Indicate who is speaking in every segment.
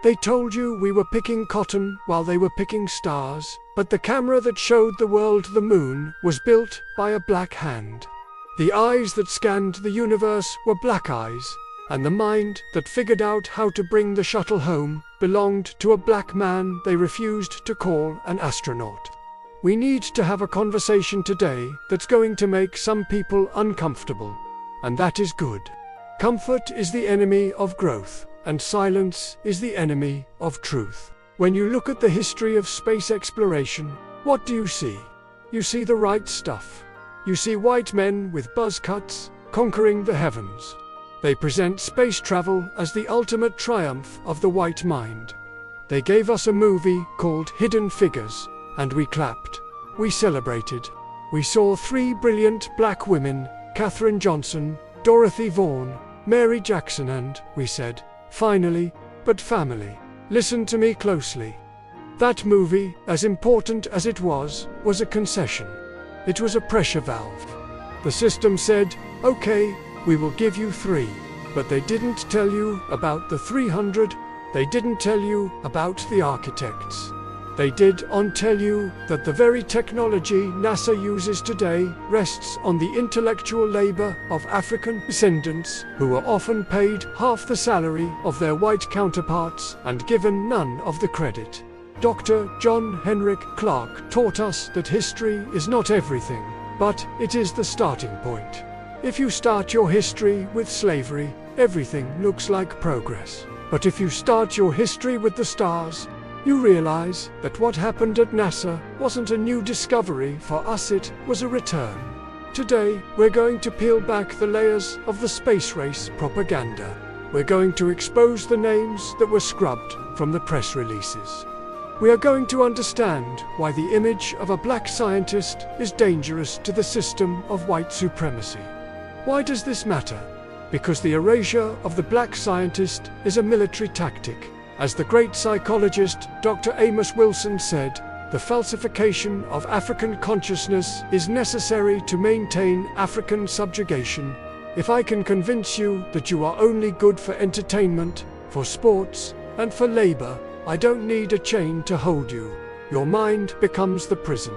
Speaker 1: They told you we were picking cotton while they were picking stars, but the camera that showed the world the moon was built by a black hand. The eyes that scanned the universe were black eyes, and the mind that figured out how to bring the shuttle home belonged to a black man they refused to call an astronaut. We need to have a conversation today that's going to make some people uncomfortable, and that is good. Comfort is the enemy of growth, and silence is the enemy of truth. When you look at the history of space exploration, what do you see? You see the right stuff. You see white men with buzz cuts conquering the heavens. They present space travel as the ultimate triumph of the white mind. They gave us a movie called Hidden Figures, and we clapped. We celebrated. We saw 3 brilliant black women, Katherine Johnson, Dorothy Vaughan, Mary Jackson, and we said, finally, but family. Listen to me closely. That movie, as important as it was a concession. It was a pressure valve. The system said, okay, we will give you 3. But they didn't tell you about the 300. They didn't tell you about the architects. They did not tell you that the very technology NASA uses today rests on the intellectual labor of African descendants who are often paid half the salary of their white counterparts and given none of the credit. Dr. John Henrik Clarke taught us that history is not everything, but it is the starting point. If you start your history with slavery, everything looks like progress. But if you start your history with the stars, you realize that what happened at NASA wasn't a new discovery for us, it was a return. Today, we're going to peel back the layers of the space race propaganda. We're going to expose the names that were scrubbed from the press releases. We are going to understand why the image of a black scientist is dangerous to the system of white supremacy. Why does this matter? Because the erasure of the black scientist is a military tactic. As the great psychologist Dr. Amos Wilson said, the falsification of African consciousness is necessary to maintain African subjugation. If I can convince you that you are only good for entertainment, for sports, and for labor, I don't need a chain to hold you. Your mind becomes the prison.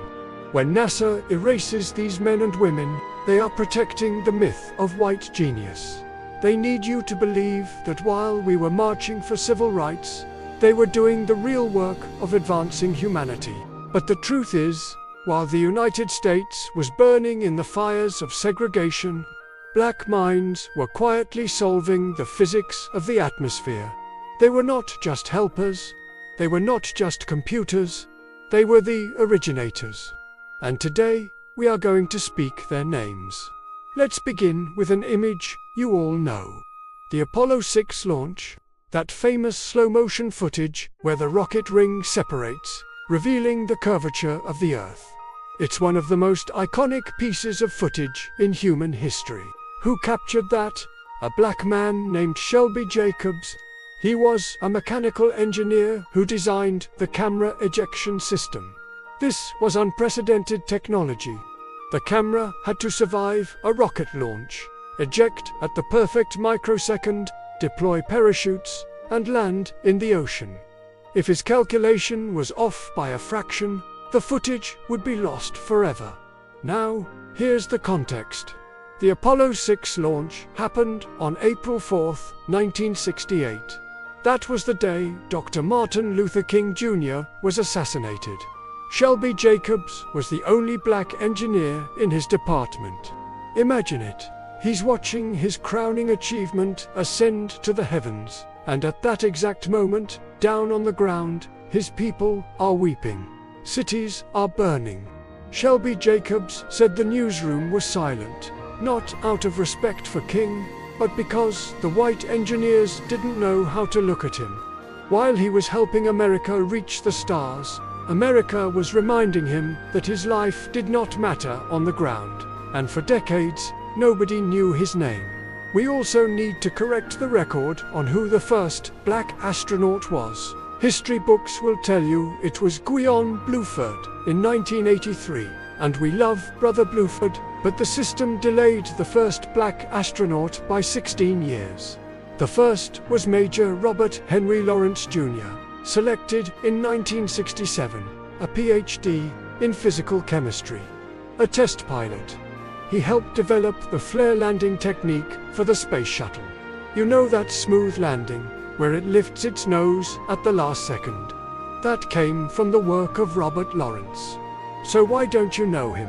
Speaker 1: When NASA erases these men and women, they are protecting the myth of white genius. They need you to believe that while we were marching for civil rights, they were doing the real work of advancing humanity. But the truth is, while the United States was burning in the fires of segregation, black minds were quietly solving the physics of the atmosphere. They were not just helpers, they were not just computers, they were the originators. And today, we are going to speak their names. Let's begin with an image you all know. The Apollo 6 launch, that famous slow-motion footage where the rocket ring separates, revealing the curvature of the Earth. It's one of the most iconic pieces of footage in human history. Who captured that? A black man named Shelby Jacobs. He was a mechanical engineer who designed the camera ejection system. This was unprecedented technology. The camera had to survive a rocket launch, eject at the perfect microsecond, deploy parachutes, and land in the ocean. If his calculation was off by a fraction, the footage would be lost forever. Now, here's the context. The Apollo 6 launch happened on April 4, 1968. That was the day Dr. Martin Luther King Jr. was assassinated. Shelby Jacobs was the only black engineer in his department. Imagine it. He's watching his crowning achievement ascend to the heavens, and at that exact moment, down on the ground, his people are weeping. Cities are burning. Shelby Jacobs said the newsroom was silent, not out of respect for King, but because the white engineers didn't know how to look at him. While he was helping America reach the stars, America was reminding him that his life did not matter on the ground, and for decades, nobody knew his name. We also need to correct the record on who the first black astronaut was. History books will tell you it was Guion Bluford in 1983, and we love Brother Bluford, but the system delayed the first black astronaut by 16 years. The first was Major Robert Henry Lawrence Jr., selected in 1967, a PhD in physical chemistry, a test pilot. He helped develop the flare landing technique for the space shuttle. You know that smooth landing, where it lifts its nose at the last second? That came from the work of Robert Lawrence. So why don't you know him?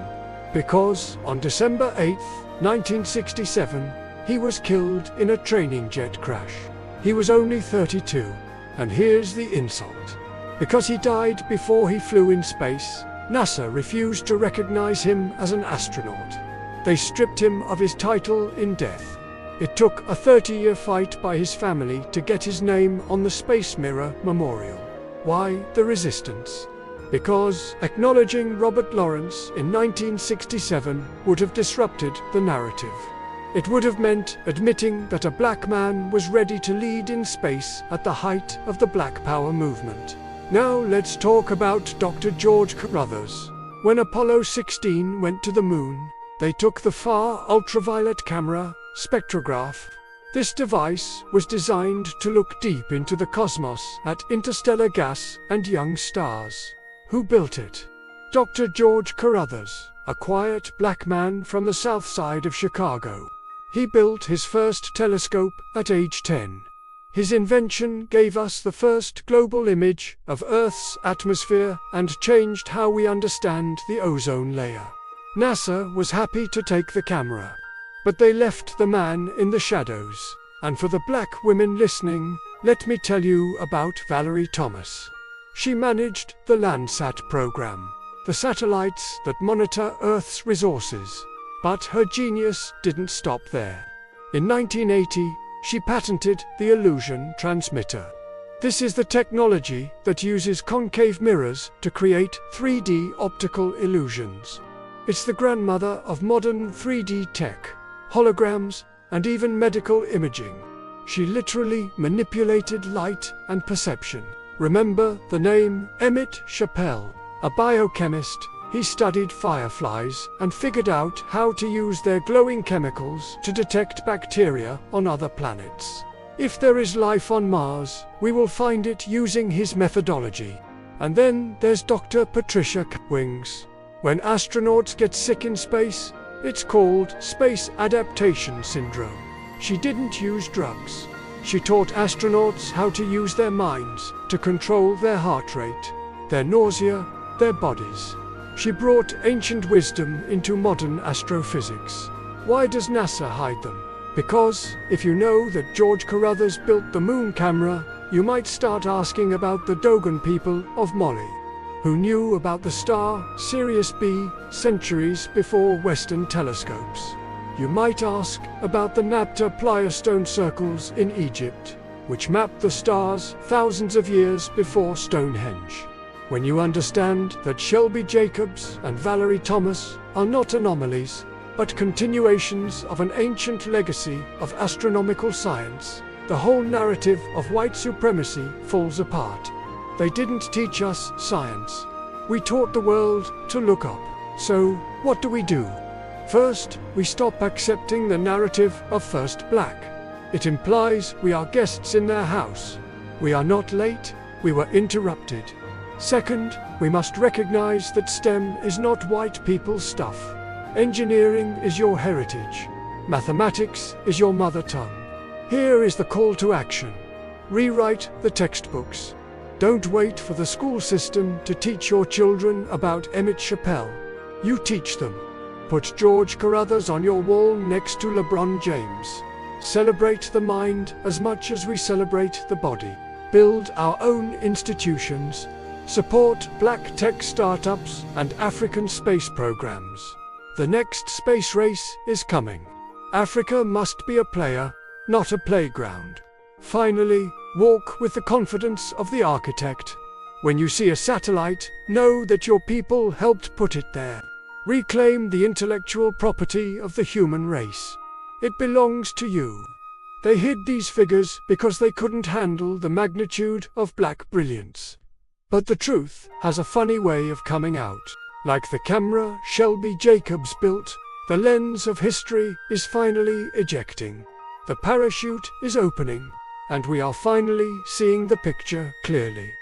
Speaker 1: Because on December 8, 1967, he was killed in a training jet crash. He was only 32, and here's the insult. Because he died before he flew in space, NASA refused to recognize him as an astronaut. They stripped him of his title in death. It took a 30-year fight by his family to get his name on the Space Mirror Memorial. Why the resistance? Because acknowledging Robert Lawrence in 1967 would have disrupted the narrative. It would have meant admitting that a black man was ready to lead in space at the height of the Black Power movement. Now let's talk about Dr. George Carruthers. When Apollo 16 went to the moon, they took the far ultraviolet camera, spectrograph. This device was designed to look deep into the cosmos at interstellar gas and young stars. Who built it? Dr. George Carruthers, a quiet black man from the south side of Chicago. He built his first telescope at age 10. His invention gave us the first global image of Earth's atmosphere and changed how we understand the ozone layer. NASA was happy to take the camera, but they left the man in the shadows. And for the black women listening, let me tell you about Valerie Thomas. She managed the Landsat program, the satellites that monitor Earth's resources. But her genius didn't stop there. In 1980, she patented the illusion transmitter. This is the technology that uses concave mirrors to create 3D optical illusions. It's the grandmother of modern 3D tech, holograms, and even medical imaging. She literally manipulated light and perception. Remember the name Emmett Chappell, a biochemist. He studied fireflies and figured out how to use their glowing chemicals to detect bacteria on other planets. If there is life on Mars, we will find it using his methodology. And then there's Dr. Patricia Wings. When astronauts get sick in space, it's called space adaptation syndrome. She didn't use drugs. She taught astronauts how to use their minds to control their heart rate, their nausea, their bodies. She brought ancient wisdom into modern astrophysics. Why does NASA hide them? Because if you know that George Carruthers built the moon camera, you might start asking about the Dogon people of Mali, who knew about the star Sirius B centuries before Western telescopes. You might ask about the Nabta Playa circles in Egypt, which mapped the stars thousands of years before Stonehenge. When you understand that Shelby Jacobs and Valerie Thomas are not anomalies, but continuations of an ancient legacy of astronomical science, the whole narrative of white supremacy falls apart. They didn't teach us science. We taught the world to look up. So, what do? First, we stop accepting the narrative of first black. It implies we are guests in their house. We are not late, we were interrupted. Second, we must recognize that STEM is not white people's stuff. Engineering is your heritage. Mathematics is your mother tongue. Here is the call to action. Rewrite the textbooks. Don't wait for the school system to teach your children about Emmett Chappell. You teach them. Put George Carruthers on your wall next to LeBron James. Celebrate the mind as much as we celebrate the body. Build our own institutions. Support black tech startups and African space programs. The next space race is coming. Africa must be a player, not a playground. Finally, walk with the confidence of the architect. When you see a satellite, know that your people helped put it there. Reclaim the intellectual property of the human race. It belongs to you. They hid these figures because they couldn't handle the magnitude of black brilliance. But the truth has a funny way of coming out. Like the camera Shelby Jacobs built, the lens of history is finally ejecting. The parachute is opening, and we are finally seeing the picture clearly.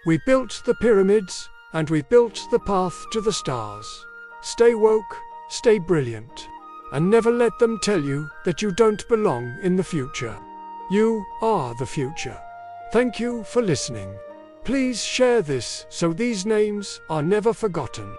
Speaker 1: We built the pyramids, and we built the path to the stars. Stay woke, stay brilliant, and never let them tell you that you don't belong in the future. You are the future. Thank you for listening. Please share this so these names are never forgotten.